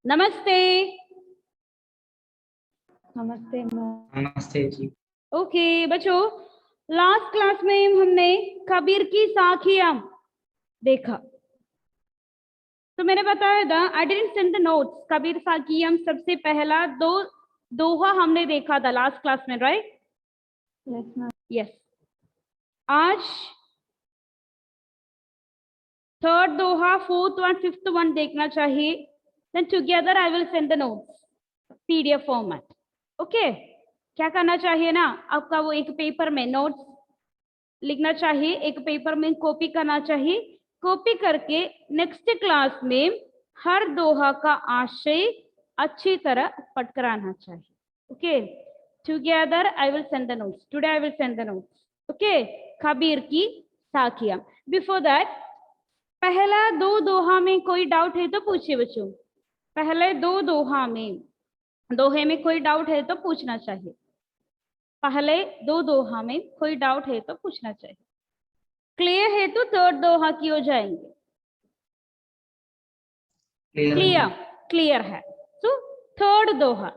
नमस्ते। नमस्ते नमस्ते जी। ओके बच्चों, लास्ट क्लास में हमने कबीर की साखियां देखा। तो मैंने बताया था I didn't send the notes. Kabir साखियां सबसे पहला दोहा हमने देखा था लास्ट क्लास में, राइट? Yes ma'am. यस। आज थर्ड दोहा, फोर्थ वन, फिफ्थ वन देखना चाहिए। Then together I will send the notes PDF format. Okay, क्या करना चाहिए ना, आपका वो एक पेपर में नोट्स लिखना चाहिए, एक पेपर में कॉपी करना चाहिए। कॉपी करके नेक्स्ट क्लास में हर दोहा का आशय अच्छी तरह पढ़ कर आना चाहिए। Okay, together I will send the notes, today I will send the notes. Okay, Kabir की साखियां। बिफोर दैट, पहला दो दोहा में कोई डाउट है तो पूछिए बच्चों। पहले दो दोहे में कोई डाउट है तो पूछना चाहिए। पहले दो दोहा में कोई डाउट है तो पूछना चाहिए। क्लियर है तो थर्ड दोहा की हो जाएंगे। क्लियर? क्लियर है। तो थर्ड दोहा,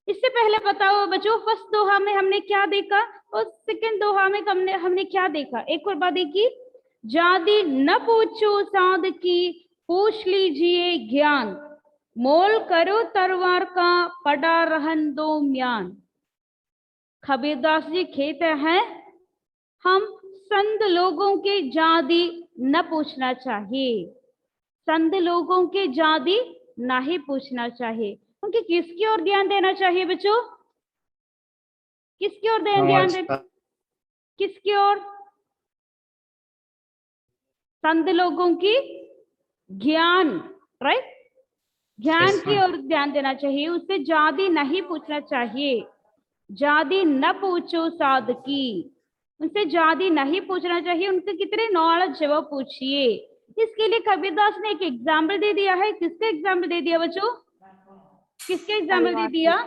इससे पहले बताओ बच्चों, फर्स्ट दोहा में हमने क्या देखा और सेकंड दोहा में हमने क्या देखा? एक और बात देखिए, जादी न पूछो साध की, पूछ लीजिए ज्ञान, मोल करो तलवार का, पड़ा रहन दो म्यान। कबीरदास जी कहते हैं हम संत लोगों के जादी न पूछना चाहिए, संत लोगों के जादी नहीं पूछना चाहिए। क्योंकि किसकी ओर ध्यान देना चाहिए बच्चों? किसकी ओर ध्यान देना? किसकी ओर? संत लोगों की ज्ञान, राइट? ज्ञान की ओर ध्यान देना चाहिए, उससे जादी नहीं पूछना चाहिए। जादी न पूछो साध की, उनसे जादी नहीं पूछना चाहिए, उनसे कितने नॉलेज है वो पूछिए। इसके लिए कबीरदास ने एक एग्जाम्पल दे दिया है। किसका एग्जाम्पल दे दिया बच्चों? किसके एग्जाम्पल दे दिया?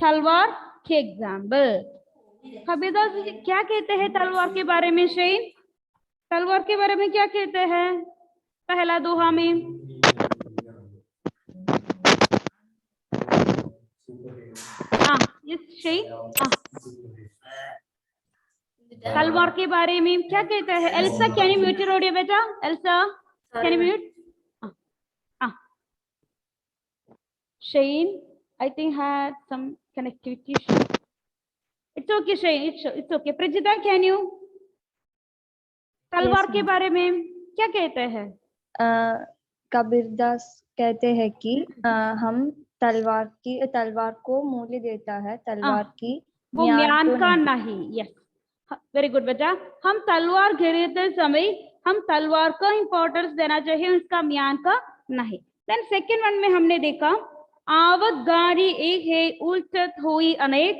तलवार के एग्जाम्पल। कबीरदास जी क्या कहते हैं तलवार के बारे में? शेन, तलवार के बारे में क्या कहते हैं पहला दोहा में? तलवार के बारे में क्या कहते हैं? Elsa can you mute your audio बेटा? Elsa can you mute? Shane, I think had some connectivity issue. It's okay Shane, it's okay. Prajita, can you? तलवार के बारे में क्या कहते हैं? कबीरदास कहते हैं कि हम तलवार को मूल्य देता है, तलवार की वो म्यान का नहीं। यस, वेरी गुड बेटा। हम तलवार खरीदते समय हम तलवार को इंपॉर्टेंस देना चाहिए, उसका म्यान का नहीं। देन सेकंड वन में हमने देखा, आवत गाड़ी एक है, उल्टत हुई अनेक,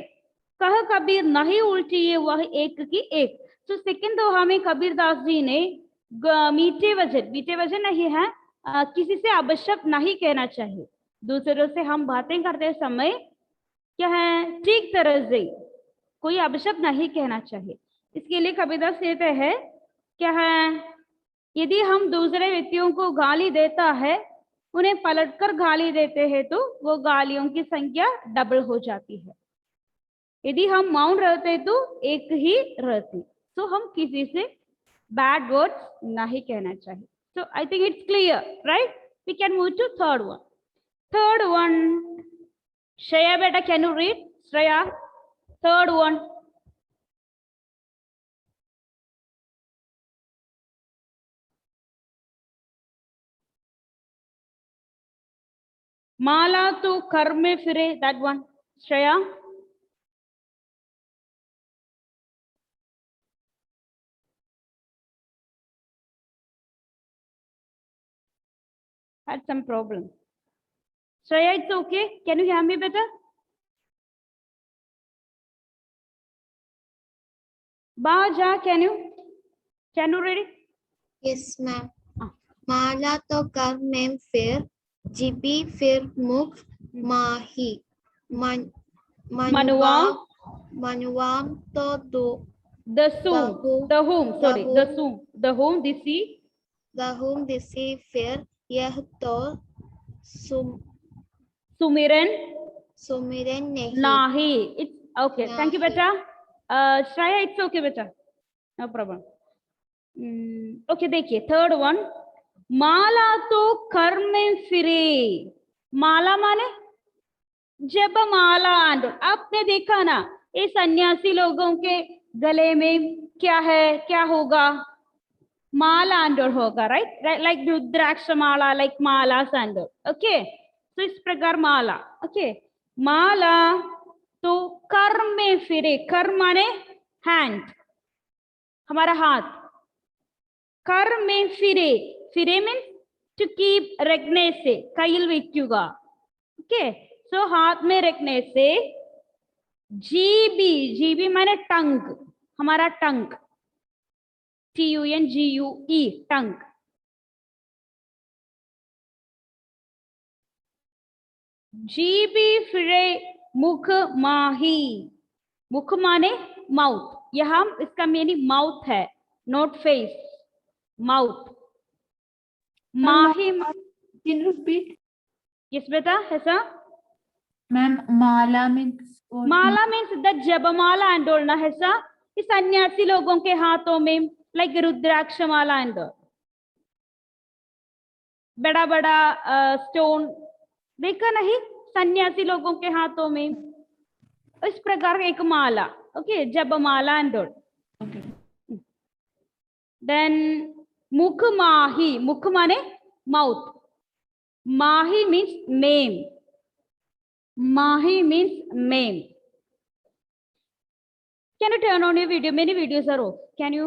कह कबीर नहीं उल्टी है वह एक की एक। तो सेकंड दोहा में कबीरदास जी ने मीठे वचन नहीं है, किसी से आवश्यक नहीं कहना चाहिए। दूसरों से हम बातें करते समय क्या है, ठीक तरह से कोई आवश्यक नहीं कहना चाहिए। इसके लिए कबीरदास कहते हैं क्या है, यदि हम दूसरे व्यक्तियों को गाली देता है, उन्हें पलटकर गाली देते हैं तो वो गालियों की संख्या डबल हो जाती है। यदि हम मौन रहते तो एक ही रहती। तो हम किसी से बैड वर्ड्स नहीं कहना चाहिए। So I think it's clear, right? We can move to third one. Third one, Shreya beta, can you read? Shreya, third one. माला तो कर में फिरे, that one. Shreya. Had some problem. Shreya, it's okay. Can you hear me better? Baja, can you read it? Yes, ma'am. माला तो कर में फिर, GB फिर मुख माही, मनुवाम तो दो, the whom दिसी फिर, यह तो सुमिरन सुमिरन नहीं, नाही. It's okay. Thank you, Nahi. beta. Shreya, it's okay, beta. No problem. Okay, देखिए थर्ड वन. माला तो कर में फिरे. माला माने जब माला आंदोल. आपने देखा ना ये सन्यासी लोगों के गले में क्या है, क्या होगा? माला आंदोल होगा, राइट? लाइक रुद्राक्ष माला, लाइक माला सैंडल. ओके, तो इस प्रकार माला. ओके, माला तो कर में फिरे. कर माने हैंड, हमारा हाथ. कर में फिरे. फिरे मीन्स टू कीप रखने से, कईल वेक्कुगा. ओके, सो हाथ में रखने से. जीबी, जीबी माने टंग, हमारा टंग. TUNGUE, टंग. जीबी फिरे मुख माही. मुख माने माउथ. यहाँ इसका मीनिंग माउथ है, नॉट फेस. माउथ. माही. Can you repeat? यस बेटा, ऐसा. Ma'am, mala means what? Mala means the japmala and all ना, ऐसा. इस सन्यासी लोगों के हाथों में like rudraksha mala and all. बड़ा बड़ा स्टोन देखा नहीं सन्यासी लोगों के हाथों में, इस प्रकार एक माला. Okay, japmala and all. Okay. Then mukh mahi. मुख माने mouth. Mahi means name. Mahi means name. Can you turn on your video? Many videos are off. Can you,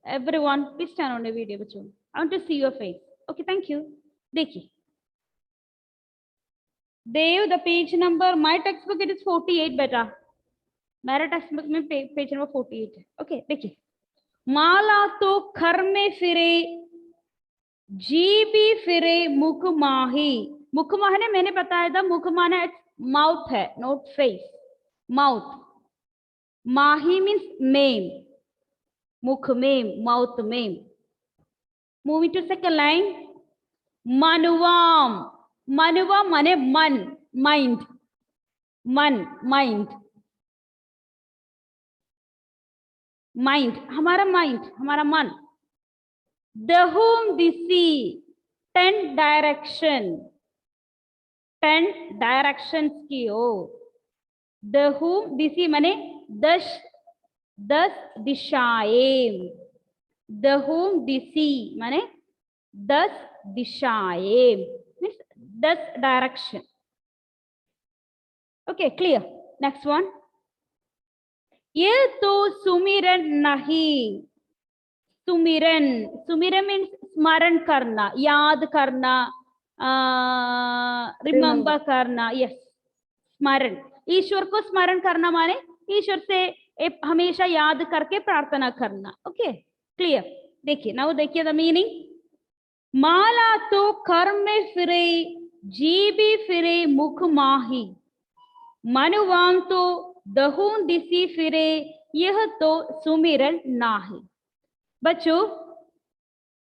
everyone, please turn on your video, bachcho. I want to see your face. Okay, thank you. देखिए, देव, the page number, my textbook it is 48 बेटा. मेरा text book में page number 48 है. Okay, देखिए. माला तो खर में फिरे, जी भी फिरे मुख माही. मुख माही मैंने बताया था, मुख माना माउथ है, not face. Mouth. Mahi means ma'am. Mukh ma'am, mouth ma'am. Moving to second line. मनुवाम. मनुवा माने मन, माइंड. मन, माइंड. माइंड, हमारा माइंड, हमारा मन. दहुम दिसी, 10 डायरेक्शन. 10 डायरेक्शंस की ओर. दहुम दिसी माने 10 दिशाएं. दहुम दिसी माने 10 दिशाएं, means 10 direction. Okay, clear. Next one. ये तो सुमिरन नहीं. सुमिरन, सुमिरन मीन्स स्मरण करना, याद करना, रिमेम्बर करना. यस, स्मरण. ईश्वर को स्मरण करना माने ईश्वर से हमेशा याद करके प्रार्थना करना. Okay, clear. देखिए, नाउ देखिए द मीनिंग. माला तो कर में फिरे, जी भी फिरे मुख माही. मनुवाम तो दहूं दिसी फिरे, यह तो सुमिरन नाही. बच्चों,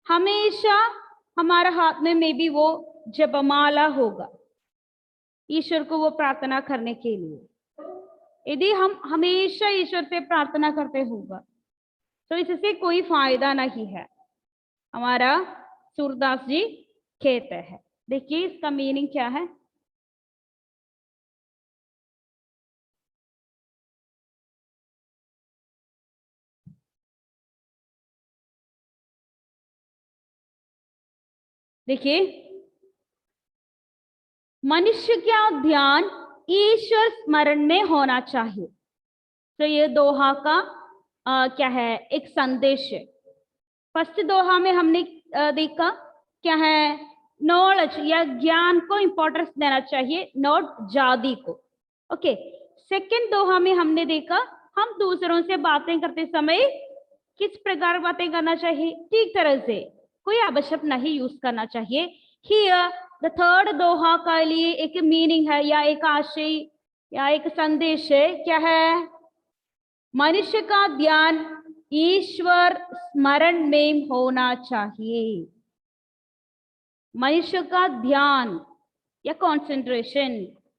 हमेशा हमारा हाथ में मे बी वो जपमाला होगा, ईश्वर को वो प्रार्थना करने के लिए. यदि हम हमेशा ईश्वर से प्रार्थना करते होगा तो इससे कोई फायदा नहीं है. हमारा सूरदास जी कहते हैं. देखिए इसका मीनिंग क्या है. देखिए, मनुष्य का ध्यान ईश्वर स्मरण में होना चाहिए. तो ये दोहा का क्या है, एक संदेश है. फर्स्ट दोहा में हमने देखा क्या है, नॉलेज या ज्ञान को इंपॉर्टेंस देना चाहिए, नॉट जाति को. ओके, सेकंड दोहा में हमने देखा हम दूसरों से बातें करते समय किस प्रकार बातें करना चाहिए, ठीक तरह से, कोई आवश्यक नहीं यूज करना चाहिए. हियर द थर्ड दोहा के लिए एक मीनिंग है या एक आशय या एक संदेश है. क्या है, मनुष्य का ध्यान ईश्वर स्मरण में होना चाहिए. मनुष्य का ध्यान या कंसंट्रेशन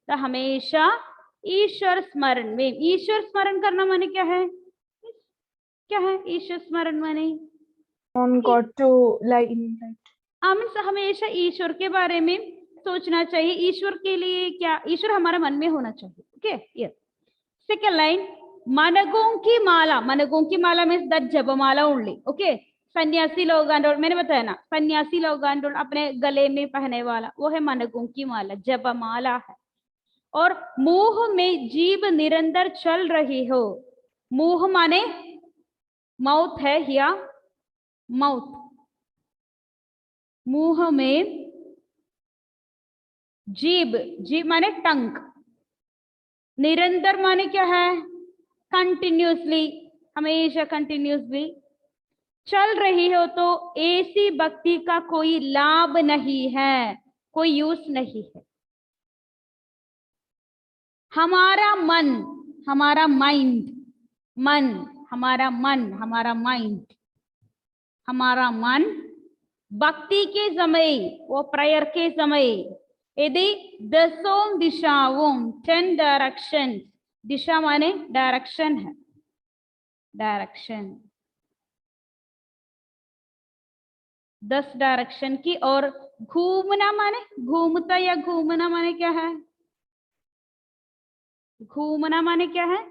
तो हमेशा ईश्वर स्मरण में, ईश्वर स्मरण करना माने क्या है, क्या है ईश्वर स्मरण माने? On God to like means हमेशा ईश्वर के बारे में सोचना चाहिए, ईश्वर के लिए क्या, ईश्वर हमारे मन में होना चाहिए। Okay, yes. सेकंड लाइन, मनगों की माला, मनगों की माला मीन्स दैट जपमाला ओनली। ओके, सन्यासी लोग, मैंने बताया ना, सन्यासी लोग अपने गले में पहने वाला वो है मनगों की माला, जपमाला है। और मुंह में जीभ निरंतर चल रही हो, मुंह माने माउथ है, या माउथ, मुंह में जीभ, जीभ माने टंग, निरंतर माने क्या है, कंटिन्यूसली, हमेशा कंटिन्यूसली चल रही हो, तो ऐसी भक्ति का कोई लाभ नहीं है, कोई यूज नहीं है। हमारा मन, हमारा माइंड, मन, हमारा मन, हमारा माइंड, हमारा मन भक्ति के समय, वो प्रेयर के समय यदि 10 दिशाओं, 10 डायरेक्शन, दिशा माने डायरेक्शन है, डायरेक्शन, 10 डायरेक्शन की और घूमना माने, घूमता या घूमना माने क्या है, घूमना माने क्या है,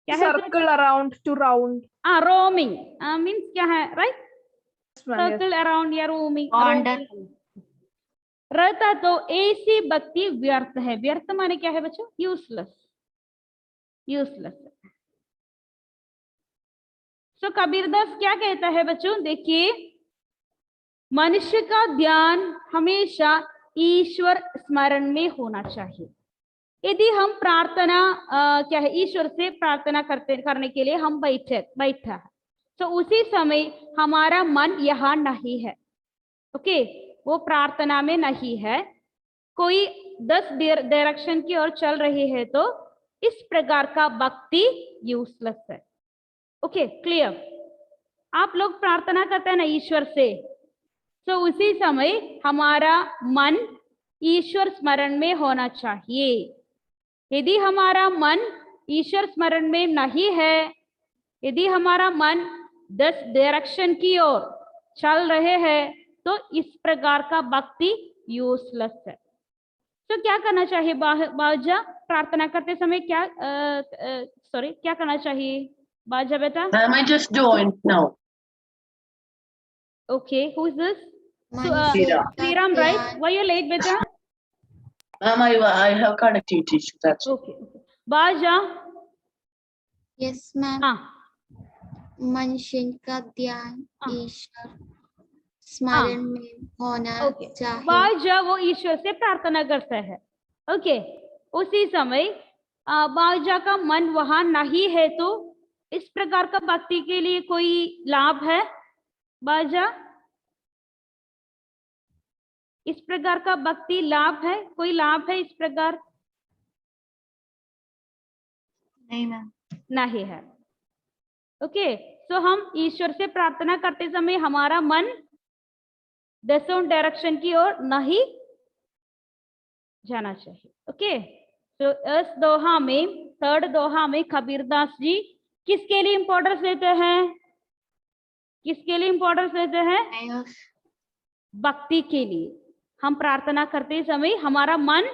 क्या है? circle around to round. Roaming means क्या है, राइट? सर्कल अराउंड या रोमिंग, रहता तो ऐसी भक्ति व्यर्थ है। व्यर्थ माने क्या है बच्चों? Useless, useless. सो कबीरदास क्या कहता है बच्चों, देखिए, मनुष्य का ध्यान हमेशा ईश्वर स्मरण में होना चाहिए। यदि हम प्रार्थना क्या है, ईश्वर से प्रार्थना करने के लिए हम बैठा है, तो उसी समय हमारा मन यहाँ नहीं है। ओके, वो प्रार्थना में नहीं है, कोई 10 डायरेक्शन की ओर चल रही है, तो इस प्रकार का भक्ति यूजलेस है। Okay, clear? आप लोग प्रार्थना करते हैं ना ईश्वर से, तो उसी समय हमारा मन ईश्वर स्मरण में होना चाहिए। यदि हमारा मन ईश्वर स्मरण में नहीं है, यदि हमारा मन 10 डायरेक्शन की ओर चल रहे हैं, तो इस प्रकार का भक्ति यूजलेस है। तो क्या करना चाहिए बाजा, प्रार्थना करते समय क्या सॉरी क्या करना चाहिए बाजा बेटा? Ma'am, I just joined now. Okay, who is this? मनुष्य का Sriram, right? ध्यान, Why you late beta? Ma'am, I have connectivity issue. That's Okay. बाजा, यस मैम, हाँ मनुष्य का ध्यान हाँ। ईश्वर स्मरण में होना ओके, चाहिए। बाजा वो ईश्वर से प्रार्थना करता है। ओके, उसी समय बाजा का मन वहां नहीं है, तो इस प्रकार का भक्ति के लिए कोई लाभ है बाजा? इस प्रकार का भक्ति लाभ है, कोई लाभ है इस प्रकार? नहीं मैम। नहीं है। ओके, तो हम ईश्वर से प्रार्थना करते समय हमारा मन 10 डायरेक्शन की ओर नहीं जाना चाहिए। ओके, तो इस दोहा में, 3rd दोहा में कबीरदास जी किसके लिए इंपॉर्टेंस देते हैं? किसके लिए इंपॉर्टेंस देते हैं? भक्ति के लिए। हम प्रार्थना करते समय हमारा मन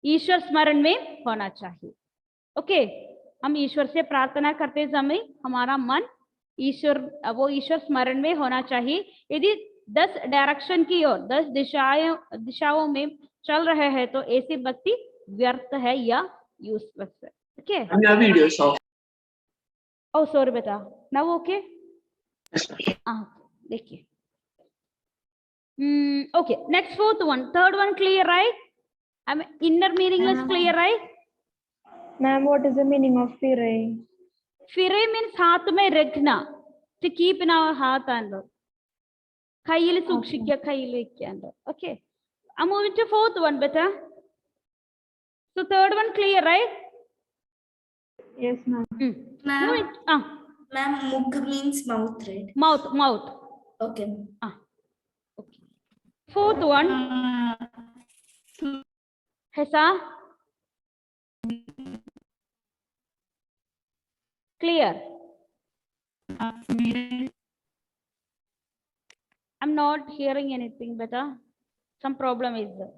ईश्वर स्मरण में होना चाहिए। ओके, हम ईश्वर से प्रार्थना करते समय हमारा मन ईश्वर स्मरण में होना चाहिए। यदि 10 डायरेक्शन की ओर, 10 दिशाओं में चल रहे हैं, तो ऐसी भक्ति व्यर्थ है या यूजलेस है। Okay, your video is off. Oh sorry बेटा, ना वो ओके, Yes, ma'am. देखिए। ओके, next 4th one, 3rd one clear, right? I mean, inner meaningless clear, right? Ma'am, what is the meaning of firay? Firay means हाथ में रखना, to keep in our heart and കയ്യിൽ സൂക്ഷിക്കുക, കയ്യിൽ വെക്കുക. Okay, I'm moving to 4th one, beta. So 3rd one clear, right? Yes, ma'am. Ma'am, mukh means mouth, right? Mouth. Okay. Okay. 4th one, Hesa? Clear? I'm not hearing anything, beta. Some problem is there.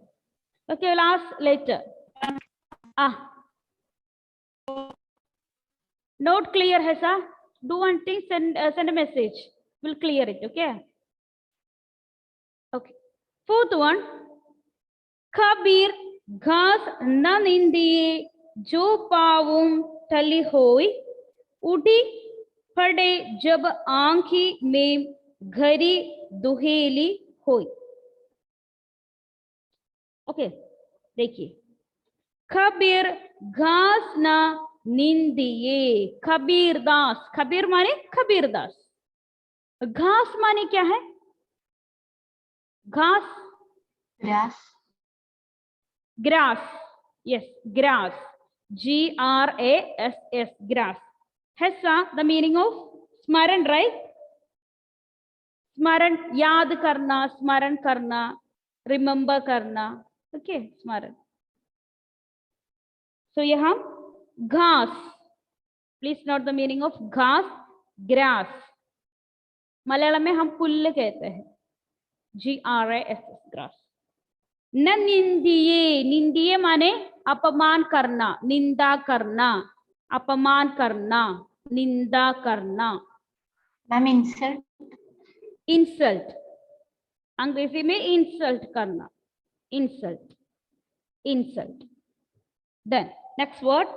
Okay, we'll ask later. Not clear, Hesa? Do one thing, send a message. We'll clear it, okay? Okay. Fourth one. Kabir घास न निंदिए जो पावुम तली होई उठी पड़े जब आंखी में घरी दुहेली होई. ओके, देखिए कबीर घास न निंदिए. कबीर दास, कबीर माने कबीर दास. घास माने क्या है? घास, Grass. grass. Yes, grass. Grass, grass. Hessa, the meaning of smaran, right? Smaran, yaad karna, smaran karna, remember karna. Okay, smaran. So यहाँ घास. Please note the meaning of घास, grass. मलयालम में हम पुल्ल कहते हैं. GRAS, grass. न निंदिए. निंदिए माने अपमान करना, निंदा करना, अपमान करना, निंदा करना. Ma'am, insult. इंसल्ट, अंग्रेजी में इंसल्ट करना. Insult, insult. Then next word.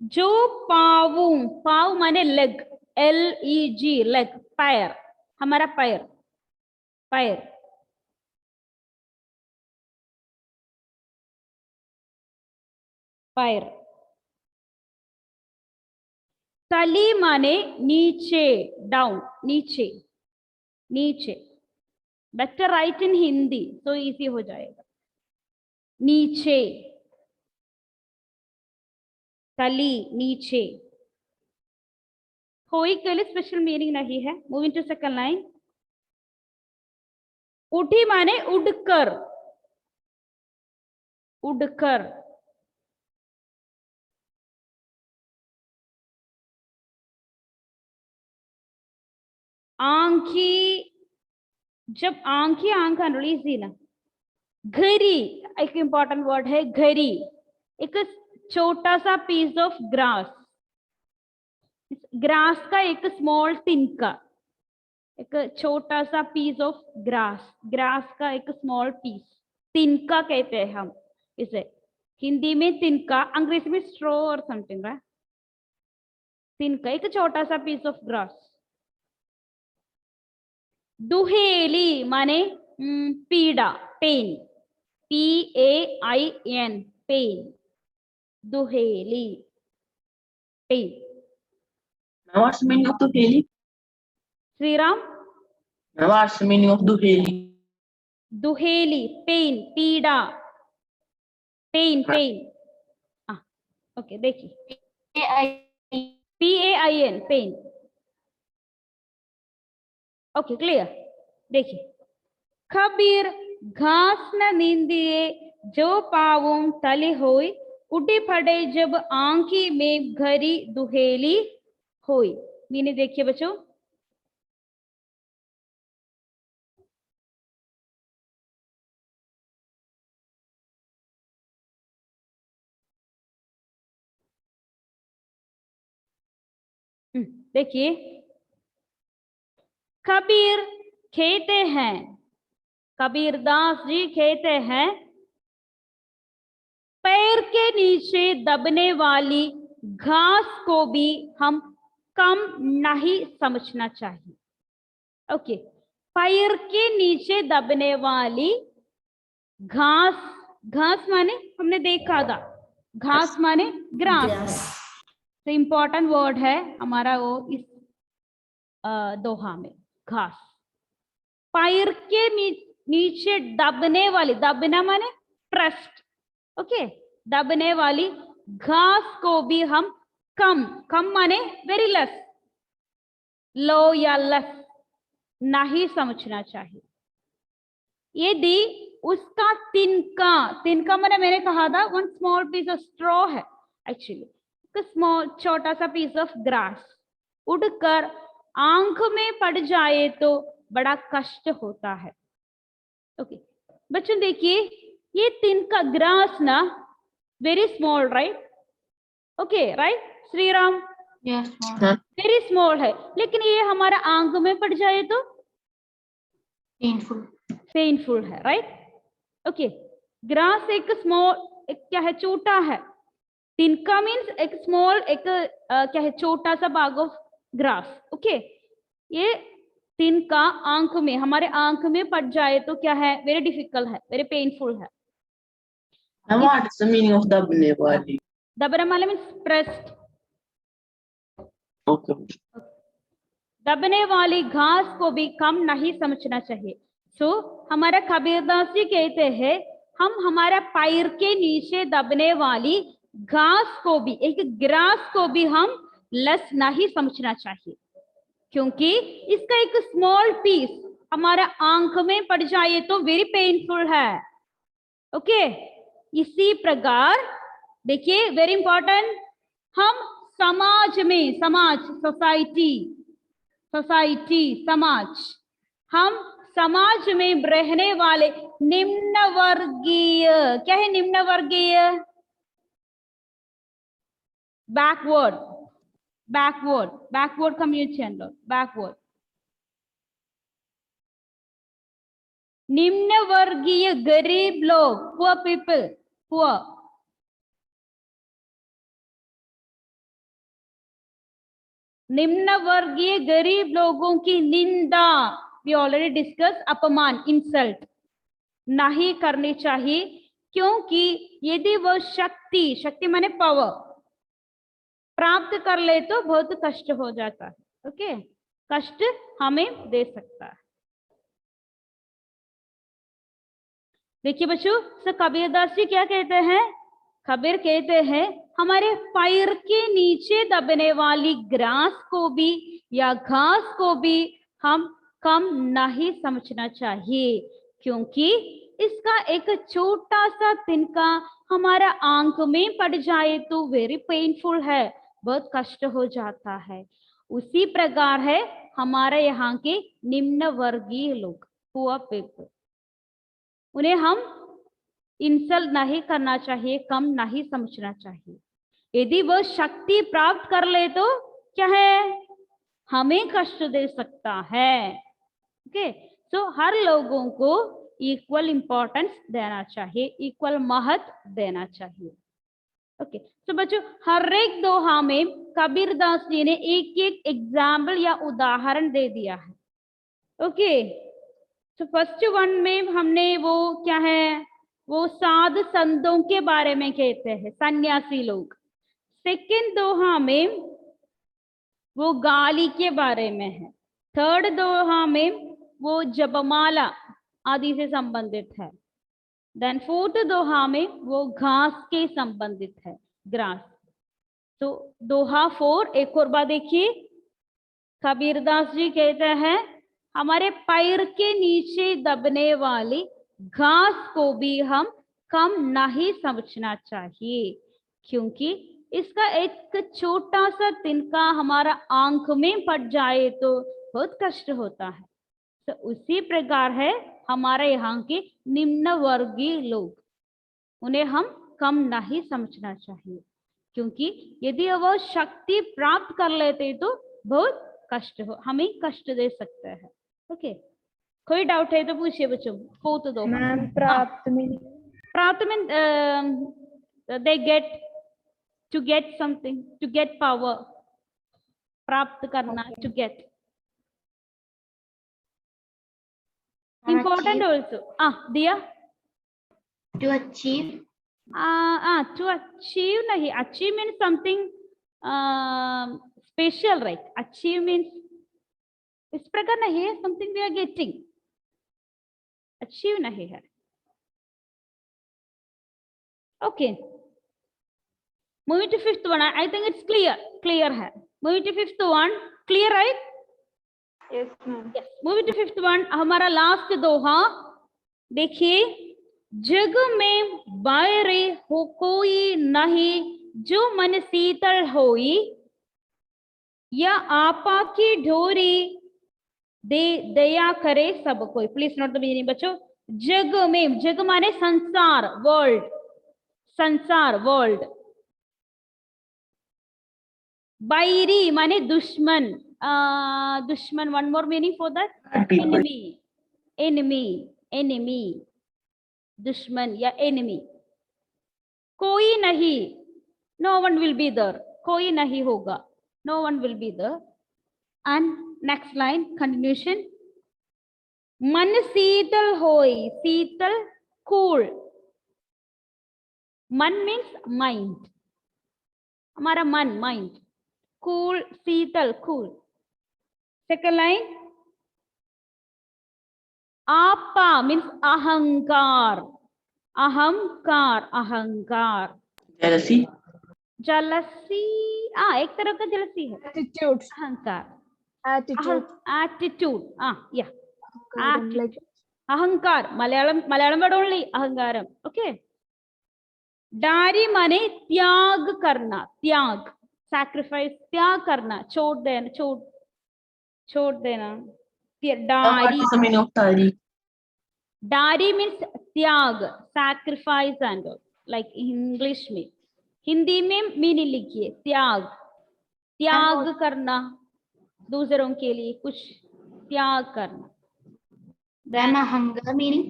जो पावू. पाव माने लेग, LEG, लेग, पैर. हमारा पैर, पैर. पैर. तली माने नीचे, डाउन, नीचे, नीचे. बेटर राइट इन हिंदी तो इजी हो जाएगा. नीचे, तली, नीचे. होई के लिए स्पेशल मीनिंग नहीं है. Moving to second line. उठी माने उड़कर, उड़कर. आंखी, जब आंखी आंख अनलीजी ना. घरी एक इंपॉर्टेंट वर्ड है. घरी एक छोटा सा पीस ऑफ ग्रास. ग्रास का एक स्मॉल तिनका, एक छोटा सा पीस ऑफ ग्रास. ग्रास का एक स्मॉल पीस, तिनका कहते हैं हम इसे. हिंदी में तिनका, अंग्रेजी में स्ट्रो और समथिंग है. तिनका एक छोटा सा पीस ऑफ ग्रास. दुहेली माने पीड़ा, पेन. PAIN, pain. दुहेली, pain. Now what's the meaning of Duheli? Shriram. Now what's the meaning of Duheli? दुहेली, पेन, पीड़ा, पेन, पेन. ओके, देखिए PAIN, पेन. Okay, clear. देखिए कबीर घास न निंदिए जो पावुम तली होई उठी पड़े जब आंखी में घरी दुहेली होई. मीने देखिए बच्चों. देखिए कबीर कहते हैं, कबीर दास जी कहते हैं, पैर के नीचे दबने वाली घास को भी हम कम नहीं समझना चाहिए. ओके, पैर के नीचे दबने वाली घास. घास माने हमने देखा था, घास माने ग्रास. Grass. तो इम्पोर्टेंट वर्ड है हमारा वो इस दोहा में, घास. पैर के नीचे दबने वाली, दबना माने ट्रस्ट. ओके, दबने वाली घास को भी हम कम, कम माने वेरी लेस, लो या लेस नहीं समझना चाहिए. यदि उसका तिनका, तिनका मैंने कहा था one small piece of straw है एक्चुअली, स्मॉल छोटा सा पीस ऑफ ग्रास उड़कर आंख में पड़ जाए तो बड़ा कष्ट होता है। ओके बच्चों देखिए, ये तिनका ग्रास ना very small right, okay right Shriram, Yes, ma'am. Very small है, लेकिन ये हमारा आंख में पड़ जाए तो Painful. पेनफुल है राइट। ओके ग्रास एक स्मॉल, एक क्या है छोटा है, तिनका मीन्स एक स्मॉल, एक क्या है छोटा सा भाग ऑफ ग्रास। ओके ये तिनका आंख में, हमारे आंख में पड़ जाए तो क्या है, वेरी डिफिकल्ट है, वेरी पेनफुल है। And what is the meaning of dabne wali? दबने वाले मीन्स प्रेस्ड, Okay. दबने वाली घास को भी कम नहीं समझना चाहिए। सो हमारा कबीरदास जी कहते हैं हम हमारा पैर के नीचे दबने वाली घास को भी, एक ग्रास को भी हम लेस नहीं समझना चाहिए, क्योंकि इसका एक स्मॉल पीस हमारा आंख में पड़ जाए तो वेरी पेनफुल है। ओके इसी प्रकार देखिए वेरी इंपॉर्टेंट, हम समाज में, समाज सोसाइटी, सोसाइटी समाज, हम समाज में रहने वाले निम्न वर्गीय, क्या है निम्न वर्गीय, बैकवर्ड, बैकवर्ड, बैकवर्ड कम्युनिटी अंदर, बैकवर्ड निम्न वर्गीय गरीब लोग, पुअर पीपल, पुअर, निम्न वर्गीय गरीब लोगों की निंदा, वी ऑलरेडी डिस्कस, अपमान, इंसल्ट नहीं करनी चाहिए, क्योंकि यदि वह शक्ति, शक्ति माने पावर, प्राप्त कर ले तो बहुत कष्ट हो जाता है। ओके कष्ट हमें दे सकता है। देखिए बच्चों, सर कबीरदास जी क्या कहते हैं, कबीर कहते हैं हमारे पैर के नीचे दबने वाली ग्रास को भी या घास को भी हम कम नहीं समझना चाहिए, क्योंकि इसका एक छोटा सा तिनका हमारा आंख में पड़ जाए तो वेरी पेनफुल है, बहुत कष्ट हो जाता है। उसी प्रकार है हमारे यहाँ के निम्न वर्गीय लोग, पुअर पीपल, उन्हें हम इंसल्ट नहीं करना चाहिए, कम नहीं समझना चाहिए। यदि वह शक्ति प्राप्त कर ले तो क्या है, हमें कष्ट दे सकता है। ओके सो हर लोगों को इक्वल इंपॉर्टेंस देना चाहिए, इक्वल महत्व देना चाहिए। ओके सो बच्चों, हर एक दोहा में कबीरदास जी ने एक एक एग्जाम्पल या उदाहरण दे दिया है। ओके तो फर्स्ट वन में हमने वो क्या है, वो साधु संतों के बारे में कहते हैं, सन्यासी लोग। सेकंड दोहा में वो गाली के बारे में है। थर्ड दोहा में वो जपमाला आदि से संबंधित है। देन फोर्थ दोहा में वो घास के संबंधित है, ग्रास। तो दोहा 4 एक और बात देखिए, कबीरदास जी कहते हैं हमारे पैर के नीचे दबने वाली घास को भी हम कम नहीं समझना चाहिए, क्योंकि इसका एक छोटा सा तिनका हमारा आंख में पड़ जाए तो बहुत कष्ट होता है। तो उसी प्रकार है हमारे यहाँ के निम्न वर्गीय लोग, उन्हें हम कम नहीं समझना चाहिए, क्योंकि यदि वह शक्ति प्राप्त कर लेते तो बहुत कष्ट हो, हमें कष्ट दे सकते हैं। ओके कोई डाउट है तो पूछिए बच्चों। फोर्थ दो मैम प्राप्त मीनिंग, प्राप्त mean they get, to get something, to get power, प्राप्त करना, टू गेट। Important also. दिया To achieve. to achieve नहीं, achieve means something special, right? Achieve means इस प्रकार नहीं है, something we are getting. Achieve नहीं है। Okay. Moving to fifth one. I think it's clear. Clear है। Moving to fifth one. Clear, right? yes ma'am. Yes. Moving to fifth one, हमारा last दोहा देखिए, जग में बायरे हो कोई नहीं, जो मन शीतल होई, या आपा की ढोरी दे दया करे सब कोई। प्लीज नोट द मीनिंग बच्चों। जग में, जग माने संसार, वर्ल्ड, संसार, वर्ल्ड। बायरी माने दुश्मन, दुश्मन, one more meaning for that, enemy, enemy, enemy, दुश्मन या एनिमी। कोई नहीं, no one will be there, कोई नहीं होगा, no one will be there. And next line continuation, मन शीतल होई, शीतल कूल, मन मीन्स माइंड, हमारा मन, माइंड, कूल शीतल कूल। सेकंड लाइन, आपा मीन्स अहंकार, अहंकार, अहंकार, Jealousy. जलसी, एक तरह का जलसी है, Attitude. अहंकार, Attitude. एटीट्यूड, या Like अहंकार, Malayalam, Malayalam word only, ahankaram, okay. डारी माने त्याग करना, त्याग, सैक्रिफाइस, त्याग करना, छोड़ देना, छोड़ देना, What डारी, is the meaning of tari? डारी मीन्स त्याग, सैक्रिफाइस एंड लाइक इंग्लिश में, हिंदी में मीनिंग लिखिए, त्याग, त्याग करना, दूसरों के लिए कुछ त्याग करना। Then hunger meaning?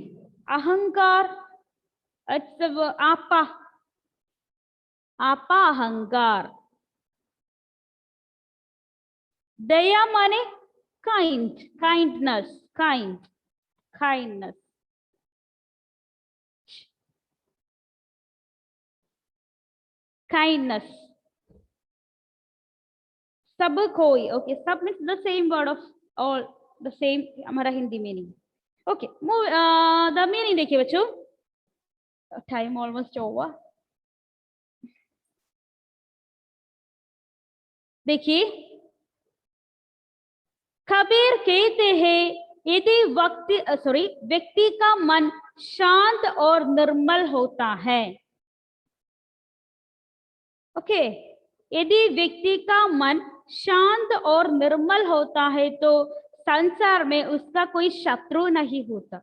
अहंकार, आपा, आपा अहंकार। दया माने kind, kindness, kind, kindness. Kindness, सब कोई, okay, sab means the same word of all, the same हमारा Hindi meaning, okay. The meaning देखिए बच्चों, टाइम ऑलमोस्ट ओवर। देखिए, कबीर कहते हैं, यदि व्यक्ति का मन शांत और निर्मल होता है, ओके, यदि व्यक्ति का मन शांत और निर्मल होता है तो संसार में उसका कोई शत्रु नहीं होता।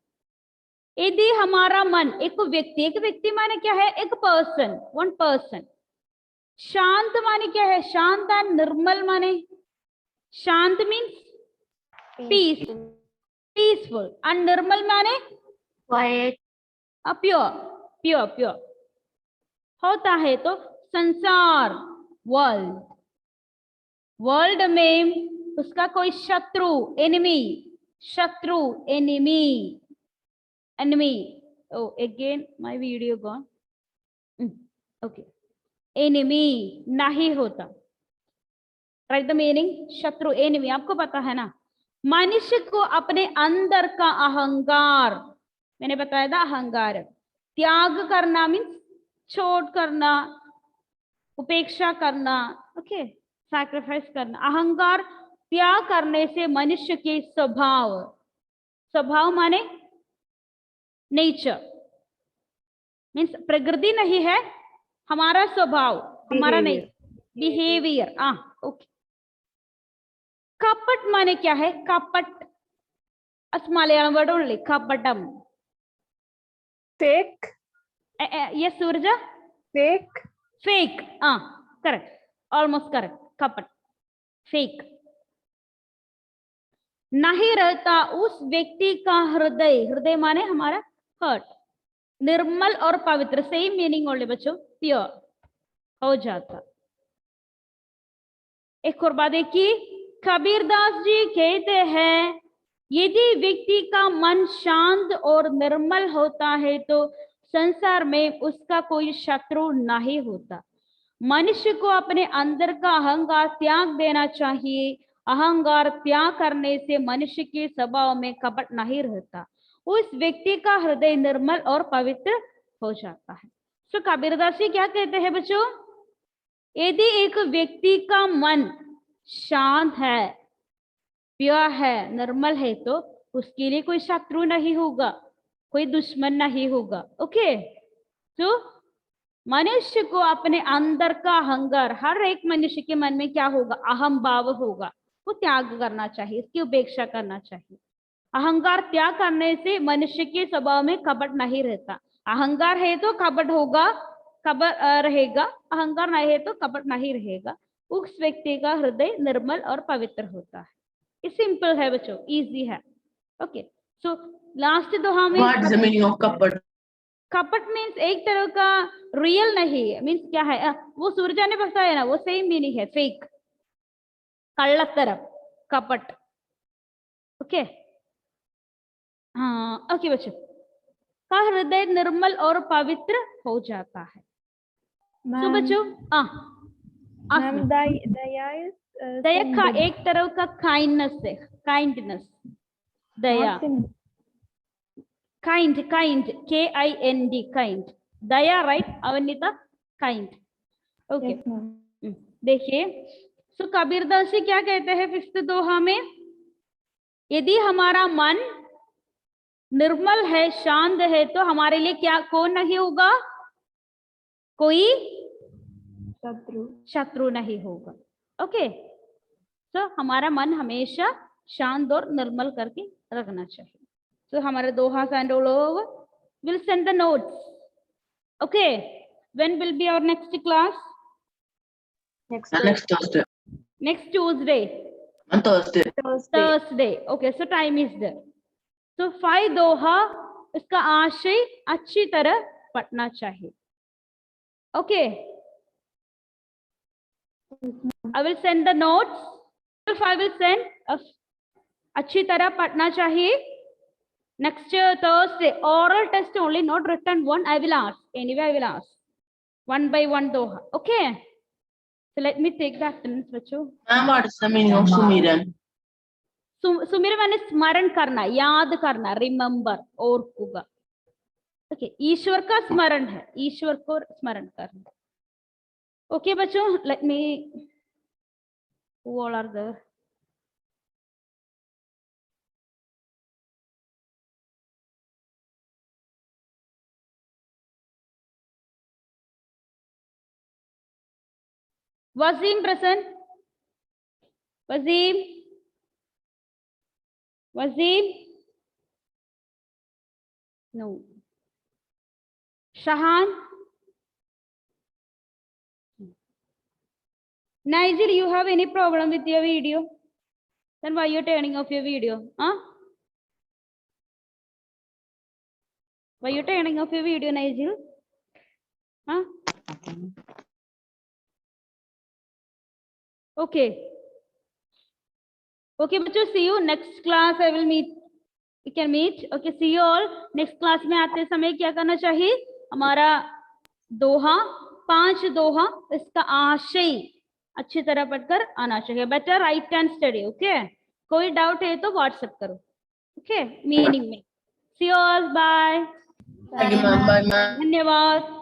यदि हमारा मन, एक व्यक्ति माने क्या है, एक पर्सन, वन पर्सन। शांत माने क्या है, शांत एंड निर्मल माने, शांत मीन्स पीस, पीसफुल, एंड निर्मल माने Quiet. प्योर, प्योर, प्योर होता है तो संसार, वर्ल्ड, वर्ल्ड में उसका कोई शत्रु, एनिमी, शत्रु, enemy, enemy. Oh again my video gone, okay, enemy नहीं होता। राइट द मीनिंग, शत्रु, एनिमी, आपको पता है ना। मनुष्य को अपने अंदर का अहंकार, मैंने बताया था अहंकार, त्याग करना मीन्स छोड़ करना, उपेक्षा करना, ओके, सैक्रिफाइस करना। अहंकार त्याग करने से मनुष्य के स्वभाव, स्वभाव माने नेचर, मीन्स प्रकृति नहीं है, हमारा स्वभाव, हमारा नहीं, बिहेवियर, ओके। कपट माने क्या है, कपट, Malayalam word only, kapatam. fake. Yes Suraja, Fake. Fake, correct, almost correct, कपट, फेक। नहीं रहता उस व्यक्ति का हृदय, हृदय माने हमारा हर्ट, निर्मल और पवित्र, सेम मीनिंग ओनली बच्चों, प्योर हो जाता। एक और बात देखिए, कबीरदास जी कहते हैं, यदि व्यक्ति का मन शांत और निर्मल होता है तो संसार में उसका कोई शत्रु नहीं होता। मनुष्य को अपने अंदर का अहंकार त्याग देना चाहिए। अहंकार त्याग करने से मनुष्य के स्वभाव में कपट नहीं रहता, उस व्यक्ति का हृदय निर्मल और पवित्र हो जाता है। तो कबीरदास जी क्या कहते हैं बच्चों, यदि एक व्यक्ति का मन शांत है, प्योर है, निर्मल है तो उसके लिए कोई शत्रु नहीं होगा। कोई दुश्मन नहीं होगा. ओके, तो मनुष्य को अपने अंदर का अहंकार, हर एक मनुष्य के मन में क्या होगा, अहम भाव होगा, वो त्याग करना चाहिए, इसकी उपेक्षा करना चाहिए. अहंकार त्याग करने से मनुष्य के स्वभाव में कपट नहीं रहता. अहंकार है तो कपट होगा, कपट रहेगा. अहंकार नहीं है तो कपट नहीं रहेगा. उस व्यक्ति का हृदय निर्मल और पवित्र होता है. ये सिंपल है बच्चों, इजी है. ओके, सो लास्ट दोहा में What is the meaning of kapat? कपट मीन्स एक तरह का रियल नहीं है. मीन्स क्या है, वो सूर्या ने बताया ना, वो सेम मीनिंग है, फेक, कಳ್ಳतरम, कपट. ओके, हाँ ओके बच्चों, का हृदय निर्मल और पवित्र हो जाता है. तो बच्चों मैम दया is दया same का with- एक तरह का काइंडनेस है, काइंडनेस, दया, not same. Kind, kind, KIND, kind, दया, right Avanita, kind. Okay, Yes, ma'am. देखिए, सो कबीरदास जी क्या कहते हैं फिफ्थ दोहा में, यदि हमारा मन निर्मल है, शांत है, तो हमारे लिए क्या, कौन नहीं होगा, कोई शत्रु. शत्रु नहीं होगा. ओके, तो हमारा मन हमेशा शांत और निर्मल करके रखना चाहिए. तो हमारे दोहा and all over, will send the notes. Okay, when will be our next class? Next Next Thursday. Next Tuesday, On Thursday. Thursday. Thursday. Okay, so time is there. तो 5 दोहा, इसका आशय अच्छी तरह पढ़ना चाहिए. Okay, I will send the notes. If I will send, अच्छी तरह पढ़ना चाहिए. Next Thursday, oral test only, not written one. I will ask. Anyway, I will ask one by one doha. Okay. So let me take the attendance, बच्चों. Ma'am, what is the meaning of Sumiran? सुमिरन माने स्मरण करना, याद करना, remember, और होगा. Okay, ईश्वर का स्मरण है, ईश्वर को स्मरण करना. ओके बच्चों, let me, who all are there? Wasim present. Wasim. Wasim. No. Shahan. Nigel, you have any problem with your video? Then why you're turning off your video? Huh? Why you're turning off your video, Nigel? Huh? Okay. Okay, बच्चों, see you next class. I will meet. We can meet. Okay, see you all. Next class में आते समय क्या करना चाहिए? हमारा दोहा, 5 दोहा, इसका आशय अच्छी तरह पढ़कर आना चाहिए. Better write and study. Okay, कोई डाउट है तो व्हाट्सएप करो. ओके, मीनिंग में. See you all, bye. Thank you, ma'am. Bye, ma'am. धन्यवाद.